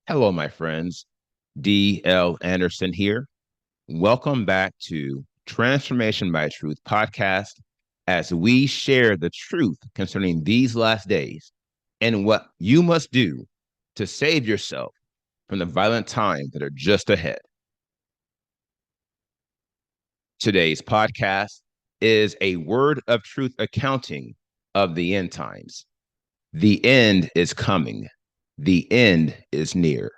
Hello, my friends. D.L. Anderson here. Welcome back to Transformation by Truth podcast as we share the truth concerning these last days and what you must do to save yourself from the violent times that are just ahead. Today's podcast is a word of truth accounting of the end times. The end is coming. The end is near.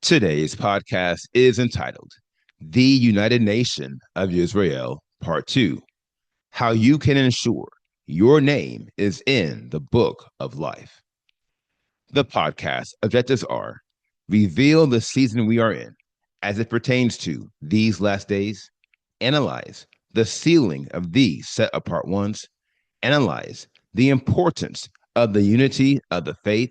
Today's podcast is entitled The United Nation of Yisra'el, Part 2, How You Can Ensure Your Name is in the Book of Life. The podcast objectives are reveal the season we are in as it pertains to these last days, analyze the sealing of these set-apart ones, analyze the importance of the unity of the faith,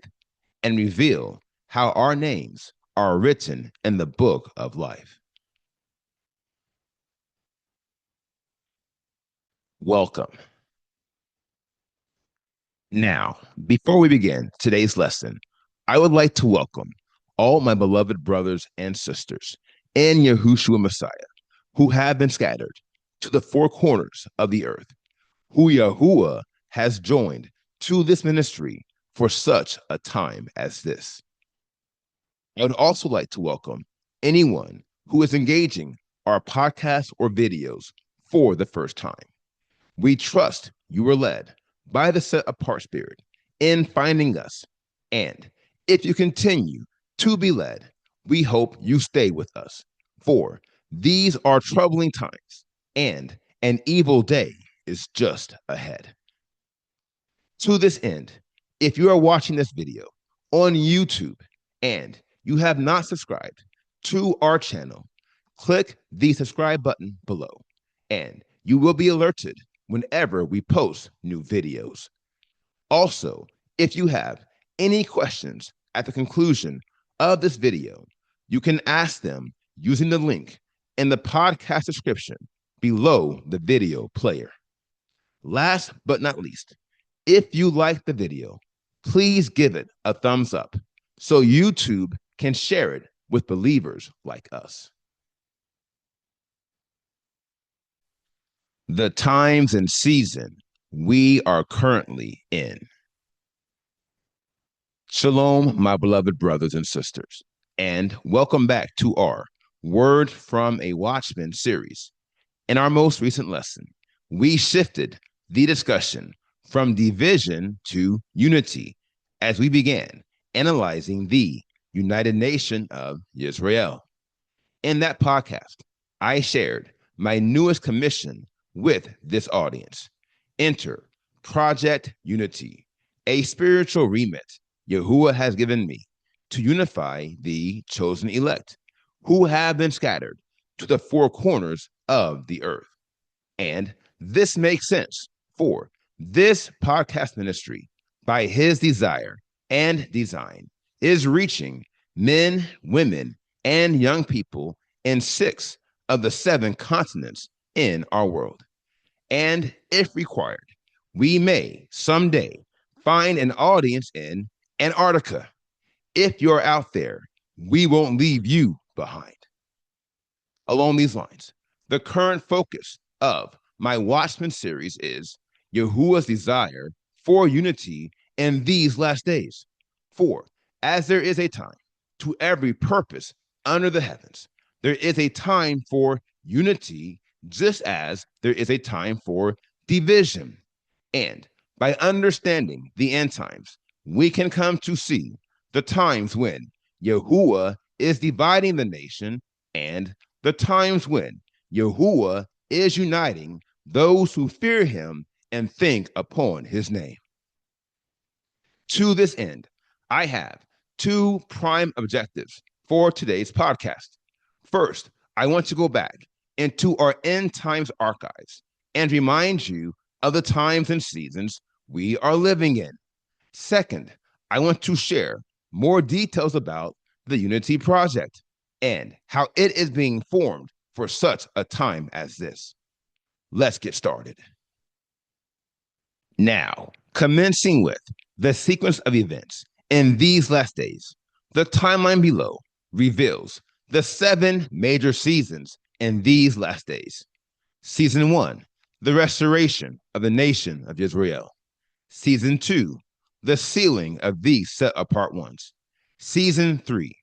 and reveal how our names are written in the book of life. Welcome. Now, before we begin today's lesson, I would like to welcome all my beloved brothers and sisters in Yahushua Messiah who have been scattered to the four corners of the earth, who Yahuwah has joined to this ministry for such a time as this. I would also like to welcome anyone who is engaging our podcasts or videos for the first time. We trust you were led by the set apart spirit in finding us. And if you continue to be led, we hope you stay with us, for these are troubling times and an evil day is just ahead. To this end, if you are watching this video on YouTube and you have not subscribed to our channel, click the subscribe button below and you will be alerted whenever we post new videos. Also, if you have any questions at the conclusion of this video, you can ask them using the link in the podcast description below the video player. Last but not least, if you like the video, please give it a thumbs up so YouTube can share it with believers like us. The times and season we are currently in. Shalom, my beloved brothers and sisters, and welcome back to our Word from a Watchman series. In our most recent lesson, we shifted the discussion from division to unity as we began analyzing the United Nation of Yisra'el. In that podcast, I shared my newest commission with this audience. Enter Project Unity, a spiritual remit Yahuwah has given me to unify the chosen elect who have been scattered to the four corners of the earth. And this makes sense, for this podcast ministry, by his desire and design, is reaching men, women, and young people in 6 of the 7 continents in our world. And if required, we may someday find an audience in Antarctica. If you're out there, we won't leave you behind. Along these lines, the current focus of my Watchman series is Yahuwah's desire for unity in these last days. For as there is a time to every purpose under the heavens, there is a time for unity, just as there is a time for division. And by understanding the end times, we can come to see the times when Yahuwah is dividing the nation and the times when Yahuwah is uniting those who fear him and think upon his name. To this end, I have 2 prime objectives for today's podcast. First, I want to go back into our end times archives and remind you of the times and seasons we are living in. Second, I want to share more details about the Unity Project and how it is being formed for such a time as this. Let's get started. Now, commencing with the sequence of events In these last days, the timeline below reveals the 7 major seasons in these last days. Season 1, the restoration of the nation of Yisra'el. Season 2, the sealing of these set apart ones. Season 3,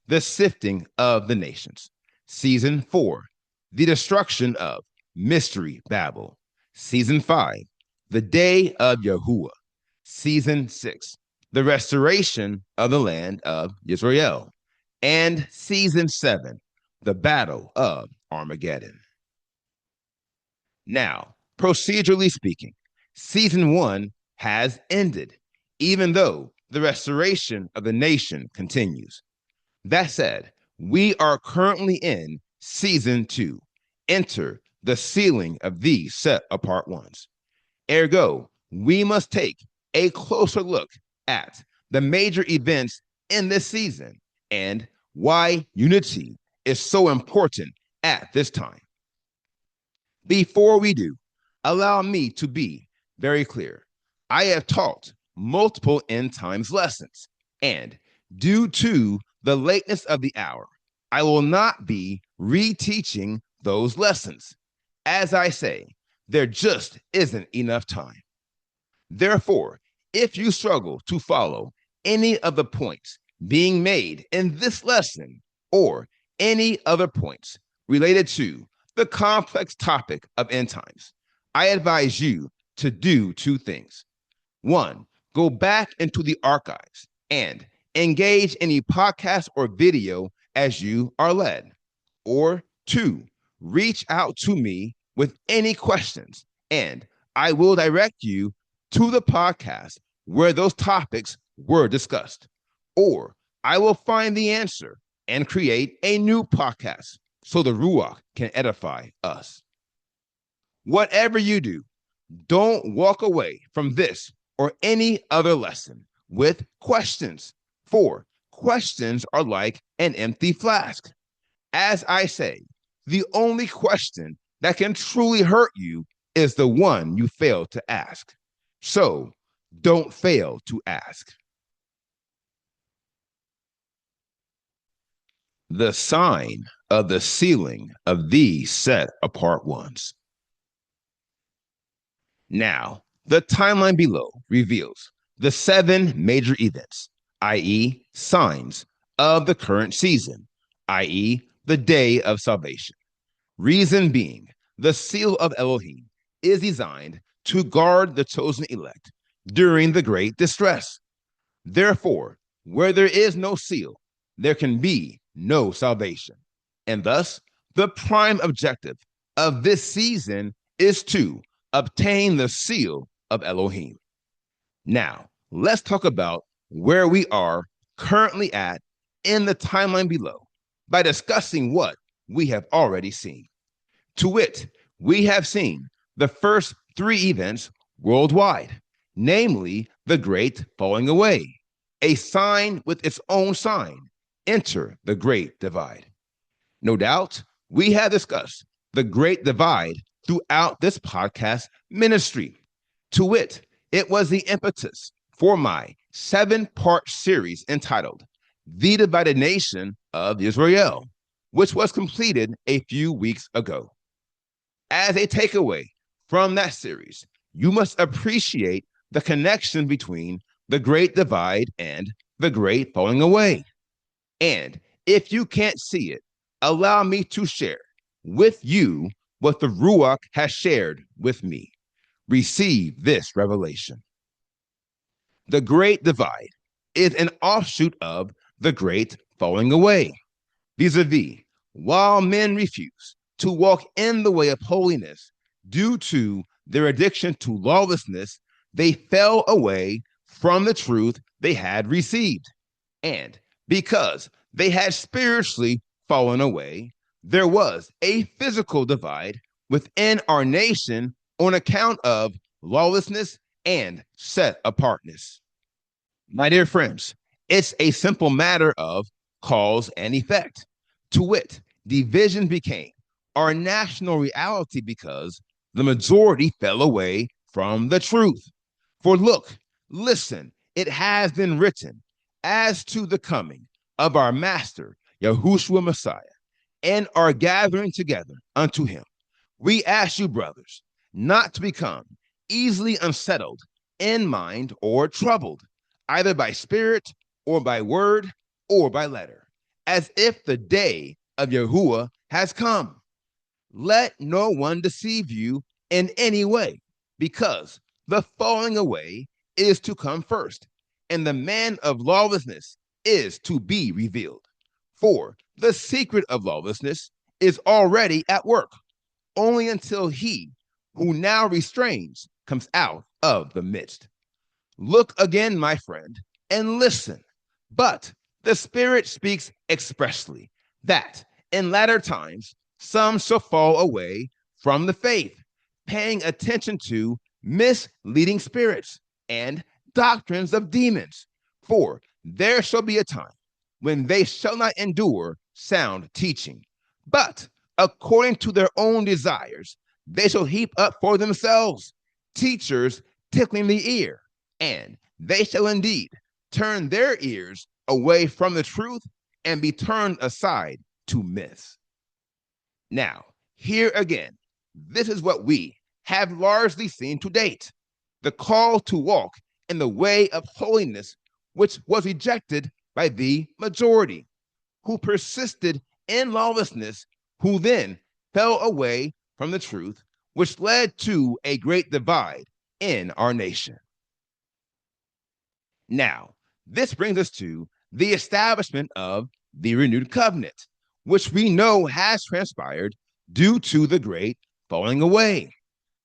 the sifting of the nations. Season 4, the destruction of Mystery Babel. Season 5, the day of Yahuwah. Season 6, the restoration of the land of Yisrael. And Season 7, the battle of Armageddon. Now, procedurally speaking, Season 1 has ended, even though the restoration of the nation continues. That said, we are currently in Season 2. Enter the sealing of these set apart ones. Ergo, we must take a closer look at the major events in this season and why unity is so important at this time. Before we do, allow me to be very clear. I have taught multiple end times lessons, and due to the lateness of the hour, I will not be reteaching those lessons. As I say, there just isn't enough time. Therefore, if you struggle to follow any of the points being made in this lesson or any other points related to the complex topic of end times, I advise you to do 2 things. 1, go back into the archives and engage any podcast or video as you are led. Or 2, reach out to me with any questions, and I will direct you to the podcast where those topics were discussed. Or I will find the answer and create a new podcast so the Ruach can edify us. Whatever you do, don't walk away from this or any other lesson with questions, for questions are like an empty flask. As I say, the only question that can truly hurt you is the one you fail to ask. So don't fail to ask. The sign of the sealing of these set apart ones. Now, the timeline below reveals the 7 major events, i.e., signs of the current season, i.e., the day of salvation. Reason being, the seal of Elohim is designed to guard the chosen elect during the great distress. Therefore, where there is no seal, there can be no salvation. And thus, the prime objective of this season is to obtain the seal of Elohim. Now, let's talk about where we are currently at in the timeline below by discussing what we have already seen. To wit, we have seen the first 3 events worldwide, namely the great falling away, a sign with its own sign. Enter the great divide. No doubt, we have discussed the great divide throughout this podcast ministry. To wit, it was the impetus for my 7-part series entitled The Divided Nation of Yisra'el, which was completed a few weeks ago. As a takeaway from that series, you must appreciate the connection between the great divide and the great falling away. And if you can't see it, allow me to share with you what the Ruach has shared with me. Receive this revelation. The great divide is an offshoot of the great falling away. Vis-a-vis, while men refuse to walk in the way of holiness due to their addiction to lawlessness, they fell away from the truth they had received. And because they had spiritually fallen away, there was a physical divide within our nation on account of lawlessness and set apartness. My dear friends, it's a simple matter of cause and effect. To wit, division became our national reality because the majority fell away from the truth. For look, listen, it has been written, as to the coming of our Master, Yahushua Messiah, and our gathering together unto him, we ask you, brothers, not to become easily unsettled in mind or troubled, either by spirit or by word or by letter, as if the day of Yahuwah has come. Let no one deceive you in any way, because the falling away is to come first, and the man of lawlessness is to be revealed. For the secret of lawlessness is already at work, only until he who now restrains comes out of the midst. Look again, my friend, and listen. But the Spirit speaks expressly that in latter times some shall fall away from the faith, paying attention to misleading spirits and doctrines of demons. For there shall be a time when they shall not endure sound teaching, but according to their own desires, they shall heap up for themselves teachers tickling the ear, and they shall indeed turn their ears away from the truth and be turned aside to myths. Now, here again, this is what we have largely seen to date: the call to walk in the way of holiness, which was rejected by the majority, who persisted in lawlessness, who then fell away from the truth, which led to a great divide in our nation. Now, this brings us to the establishment of the renewed covenant, which we know has transpired due to the great falling away.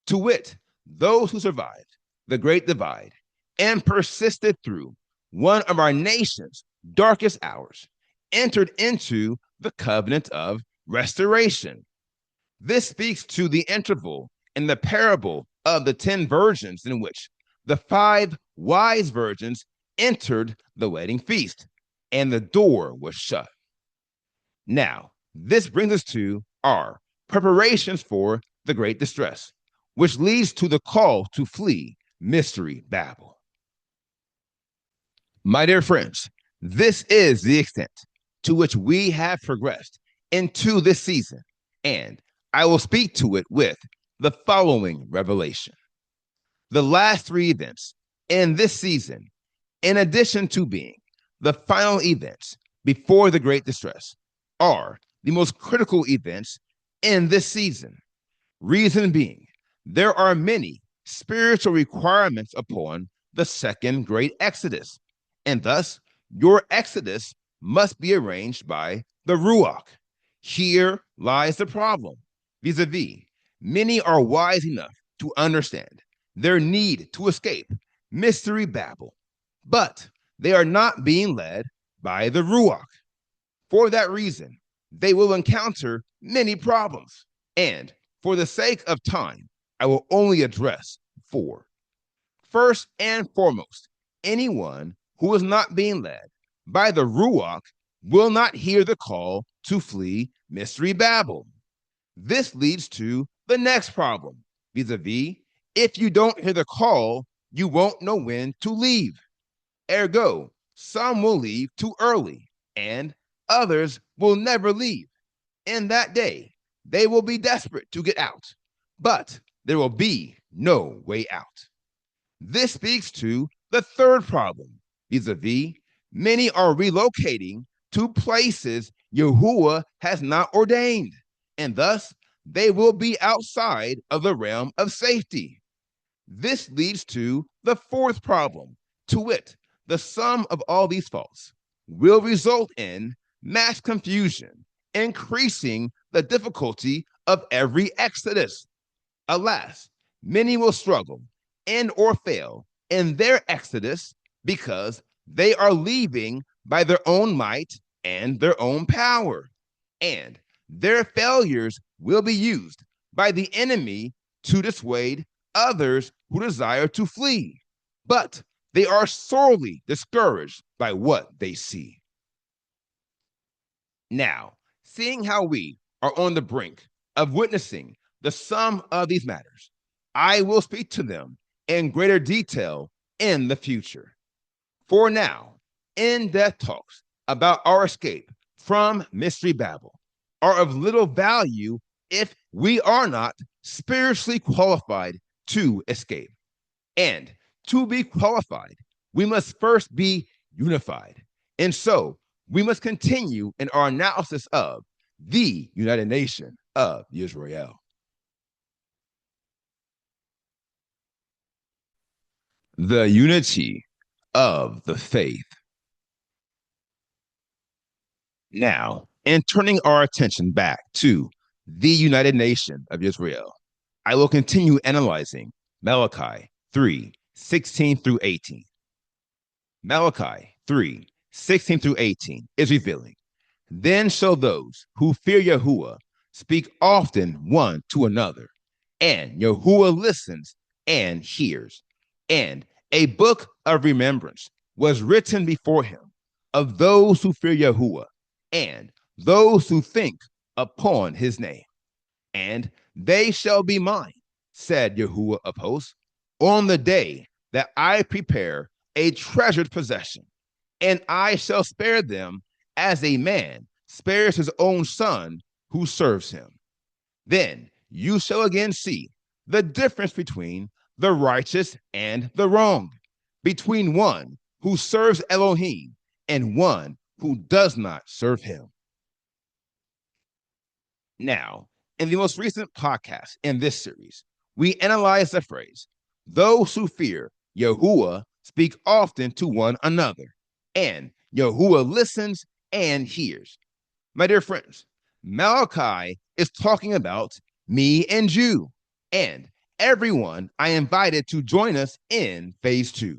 To wit, those who survived the great divide and persisted through one of our nation's darkest hours entered into the covenant of restoration. This speaks to the interval in the parable of the 10 virgins, in which the 5 wise virgins entered the wedding feast and the door was shut. Now, this brings us to our preparations for the great distress, which leads to the call to flee mystery Babel. My dear friends, this is the extent to which we have progressed into this season, and I will speak to it with the following revelation. The last 3 events in this season, in addition to being the final events before the great distress, are the most critical events in this season. Reason being, there are many spiritual requirements upon the second great Exodus, and thus your Exodus must be arranged by the Ruach. Here lies the problem. Vis-a-vis, many are wise enough to understand their need to escape mystery Babel, but they are not being led by the Ruach. For that reason, they will encounter many problems, and for the sake of time, I will only address 4. First and foremost, anyone who is not being led by the Ruach will not hear the call to flee mystery Babel. This leads to the next problem, vis-a-vis, if you don't hear the call, you won't know when to leave. Ergo, some will leave too early, and others will never leave. In that day, they will be desperate to get out, but there will be no way out. This speaks to the third problem, vis-a-vis, many are relocating to places Yahuwah has not ordained, and thus they will be outside of the realm of safety. This leads to the fourth problem, to wit, the sum of all these faults will result in mass confusion, increasing the difficulty of every exodus. Alas, many will struggle and or fail in their exodus because they are leaving by their own might and their own power, and their failures will be used by the enemy to dissuade others who desire to flee, but they are sorely discouraged by what they see. Now, seeing how we are on the brink of witnessing the sum of these matters, I will speak to them in greater detail in the future. For now, in-depth talks about our escape from Mystery Babel are of little value if we are not spiritually qualified to escape. And to be qualified, we must first be unified. And so we must continue in our analysis of the United Nation of Yisra'el. The unity of the faith. Now, in turning our attention back to the United Nation of Israel, I will continue analyzing Malachi 3:16 through 18. Malachi 3:16 through 18 is revealing. Then shall those who fear Yahuwah speak often one to another, and Yahuwah listens and hears. And a book of remembrance was written before him of those who fear Yahuwah and those who think upon his name. And they shall be mine, said Yahuwah of hosts, on the day that I prepare a treasured possession, and I shall spare them as a man spares his own son who serves him. Then you shall again see the difference between the righteous and the wrong, between one who serves Elohim and one who does not serve him. Now, in the most recent podcast in this series, we analyze the phrase, those who fear Yahuwah speak often to one another, and Yahuwah listens and hears. My dear friends, Malachi is talking about me and you, and everyone I invited to join us in phase 2.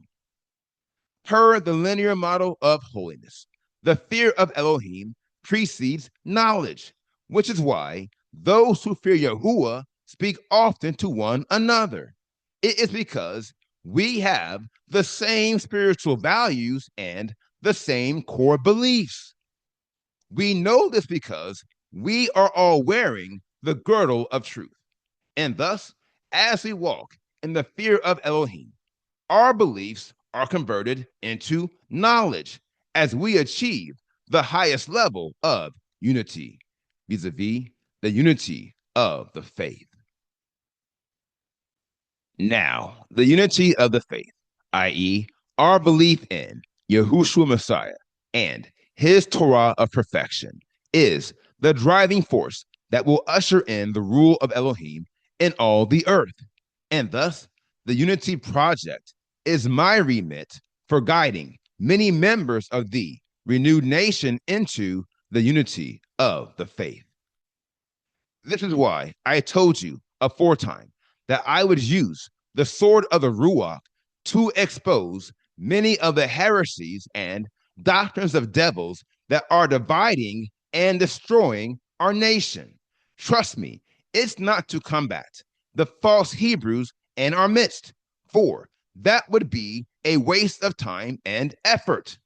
Per the linear model of holiness, the fear of Elohim precedes knowledge, which is why those who fear Yahuwah speak often to one another. It is because we have the same spiritual values and the same core beliefs. We know this because we are all wearing the girdle of truth. And thus, as we walk in the fear of Elohim, our beliefs are converted into knowledge as we achieve the highest level of unity, vis-a-vis the unity of the faith. Now, the unity of the faith, i.e., our belief in Yahushua Messiah and his Torah of perfection, is the driving force that will usher in the rule of Elohim in all the earth. And thus, the Unity Project is my remit for guiding many members of the renewed nation into the unity of the faith. This is why I told you aforetime that I would use the sword of the Ruach to expose many of the heresies and doctrines of devils that are dividing and destroying our nation. Trust me, it's not to combat the false Hebrews in our midst, for that would be a waste of time and effort.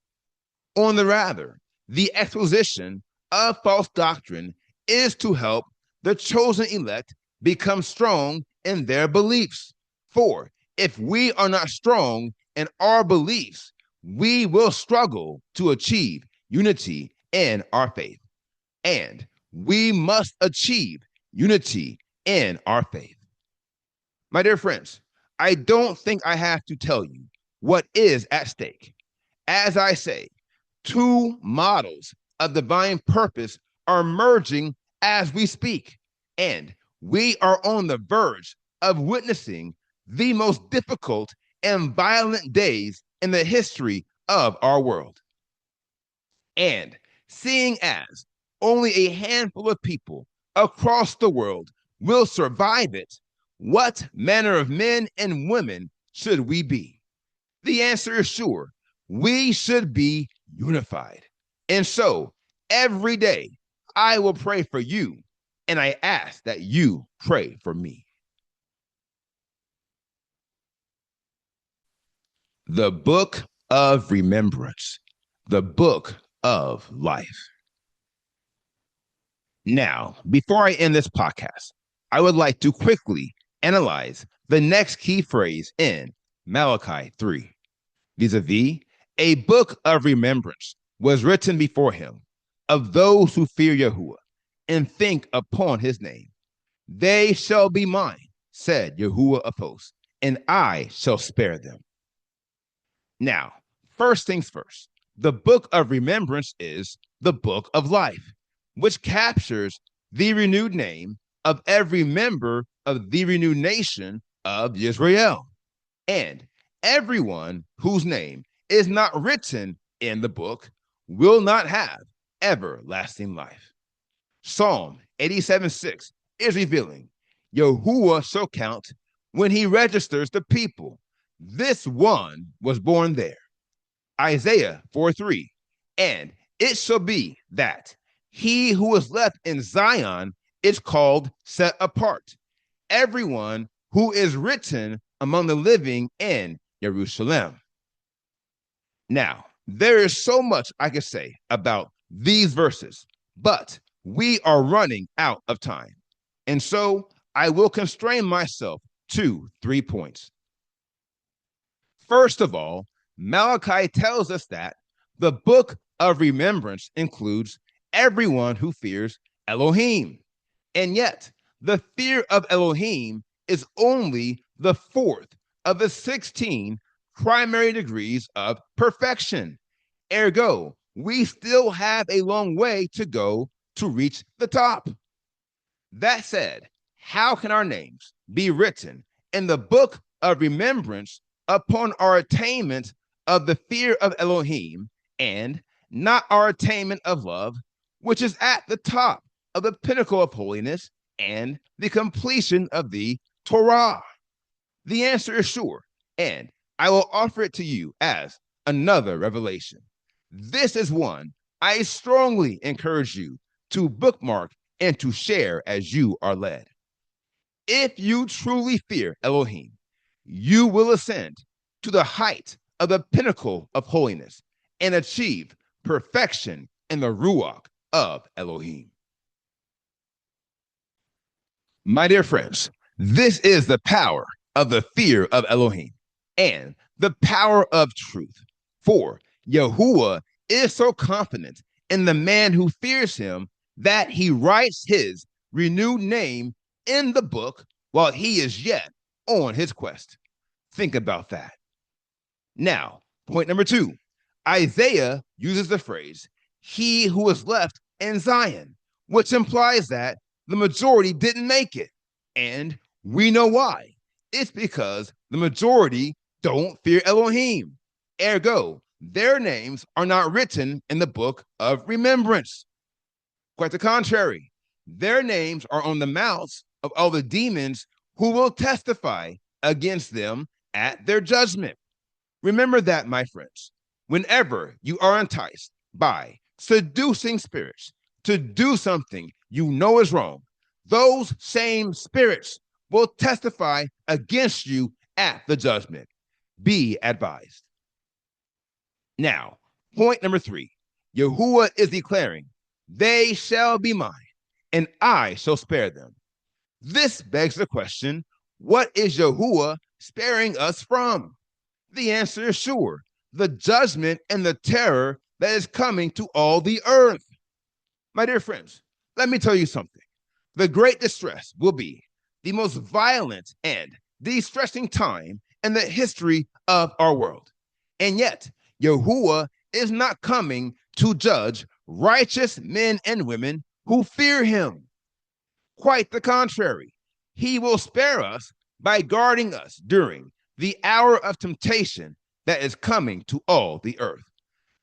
On the rather, the exposition of false doctrine is to help the chosen elect become strong in their beliefs. For if we are not strong in our beliefs, we will struggle to achieve unity in our faith. And we must achieve unity in our faith. My dear friends, I don't think I have to tell you what is at stake. As I say, two models of divine purpose are merging as we speak, and we are on the verge of witnessing the most difficult and violent days in the history of our world. And seeing as only a handful of people across the world will survive it, what manner of men and women should we be? The answer is sure. We should be unified. And so every day I will pray for you, and I ask that you pray for me. The book of remembrance, the book of life. Now, before I end this podcast, I would like to quickly analyze the next key phrase in Malachi 3, vis-a-vis A book of remembrance was written before him of those who fear Yahuwah and think upon his name. They shall be mine, said Yahuwah of hosts, and I shall spare them. Now, first things first, the book of remembrance is the book of life, which captures the renewed name of every member of the renewed nation of Yisra'el, and everyone whose name is not written in the book will not have everlasting life. Psalm 87:6 is revealing Yahuwah shall count when he registers the people. This one was born there. Isaiah 4:3, and it shall be that he who is left in Zion is called set apart, everyone who is written among the living in Jerusalem. Now, there is so much I could say about these verses, but we are running out of time. And so I will constrain myself to 3 points. First of all, Malachi tells us that the book of remembrance includes everyone who fears Elohim. And yet, the fear of Elohim is only the fourth of the 16 primary degrees of perfection. Ergo, we still have a long way to go to reach the top. That said, how can our names be written in the book of remembrance upon our attainment of the fear of Elohim and not our attainment of love, which is at the top of the pinnacle of holiness and the completion of the Torah? The answer is sure, and I will offer it to you as another revelation. This is one I strongly encourage you to bookmark and to share as you are led. If you truly fear Elohim, you will ascend to the height of the pinnacle of holiness and achieve perfection in the Ruach of Elohim. My dear friends, this is the power of the fear of Elohim and the power of truth. For Yahuwah is so confident in the man who fears him that he writes his renewed name in the book while he is yet on his quest. Think about that. Now, point number 2, Isaiah uses the phrase, he who is left in Zion, which implies that the majority didn't make it. And we know why. It's because the majority don't fear Elohim. Ergo, their names are not written in the book of remembrance. Quite the contrary, their names are on the mouths of all the demons who will testify against them at their judgment. Remember that, my friends, whenever you are enticed by seducing spirits to do something you know is wrong, those same spirits will testify against you at the judgment. Be advised. Now, point number 3, Yahuwah is declaring, they shall be mine, and I shall spare them. This begs the question, what is Yahuwah sparing us from? The answer is sure, the judgment and the terror that is coming to all the earth. My dear friends, let me tell you something. The great distress will be the most violent and distressing time in the history of our world. And yet, Yahuwah is not coming to judge righteous men and women who fear him. Quite the contrary, he will spare us by guarding us during the hour of temptation that is coming to all the earth.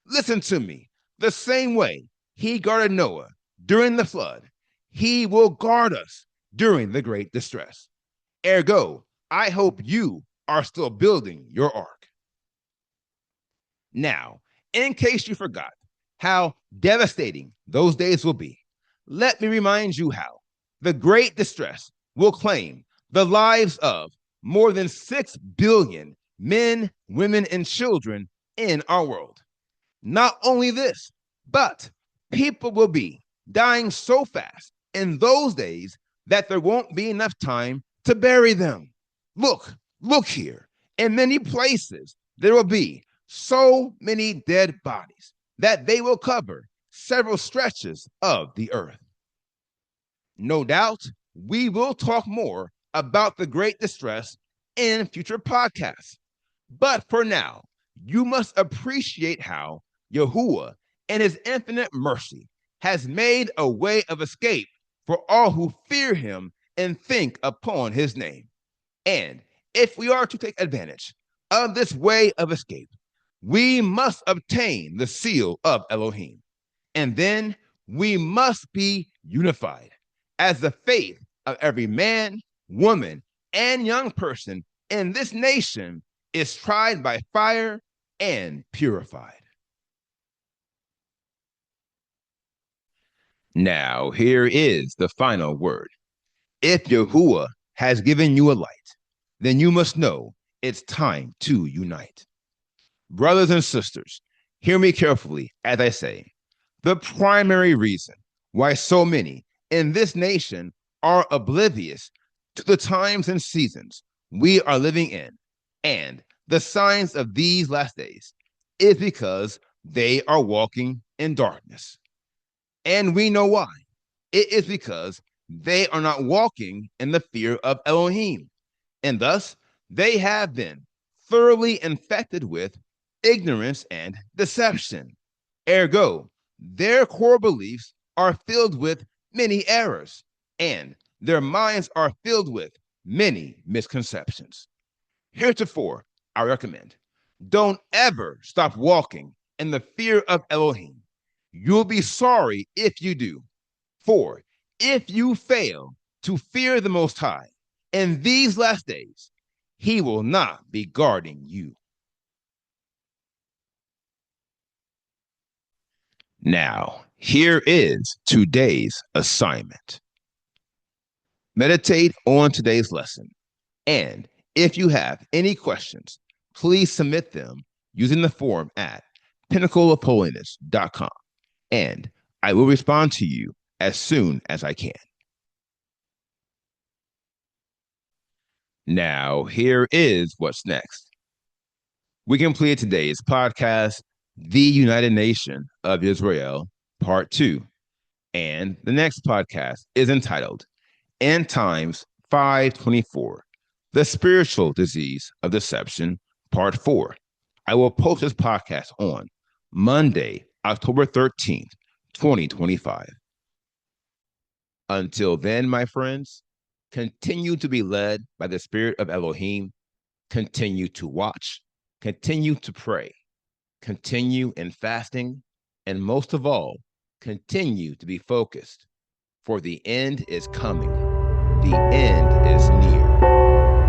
Listen to me, the same way he guarded Noah during the flood, he will guard us during the great distress. Ergo, I hope you are still building your ark. Now, in case you forgot how devastating those days will be, let me remind you how the great distress will claim the lives of more than 6 billion men, women, and children in our world. Not only this, but people will be dying so fast in those days that there won't be enough time to bury them. Look here. In many places, there will be so many dead bodies that they will cover several stretches of the earth. No doubt, we will talk more about the great distress in future podcasts. But for now, you must appreciate how Yahuwah, in his infinite mercy, has made a way of escape for all who fear him and think upon his name. And if we are to take advantage of this way of escape, we must obtain the seal of Elohim. And then we must be unified as the faith of every man, woman, and young person in this nation is tried by fire and purified. Now, here is the final word. If Yahuwah has given you a light, then you must know it's time to unite. Brothers and sisters, hear me carefully as I say, the primary reason why so many in this nation are oblivious to the times and seasons we are living in and the signs of these last days is because they are walking in darkness. And we know why. It is because they are not walking in the fear of Elohim. And thus, they have been thoroughly infected with ignorance and deception. Ergo, their core beliefs are filled with many errors, and their minds are filled with many misconceptions. Heretofore, I recommend don't ever stop walking in the fear of Elohim. You'll be sorry if you do. For if you fail to fear the Most High in these last days, he will not be guarding you. Now, here is today's assignment. Meditate on today's lesson. And if you have any questions, please submit them using the form at pinnacleofholiness.com. And I will respond to you as soon as I can. Now, here is what's next. We completed today's podcast, The United Nation of Yisra'el, Part 2. And the next podcast is entitled End Times 524, The Spiritual Disease of Deception, Part 4. I will post this podcast on Monday, October 13th, 2025. Until then, my friends, continue to be led by the Spirit of Elohim, continue to watch, continue to pray, continue in fasting, and most of all, continue to be focused, for the end is coming. The end is near.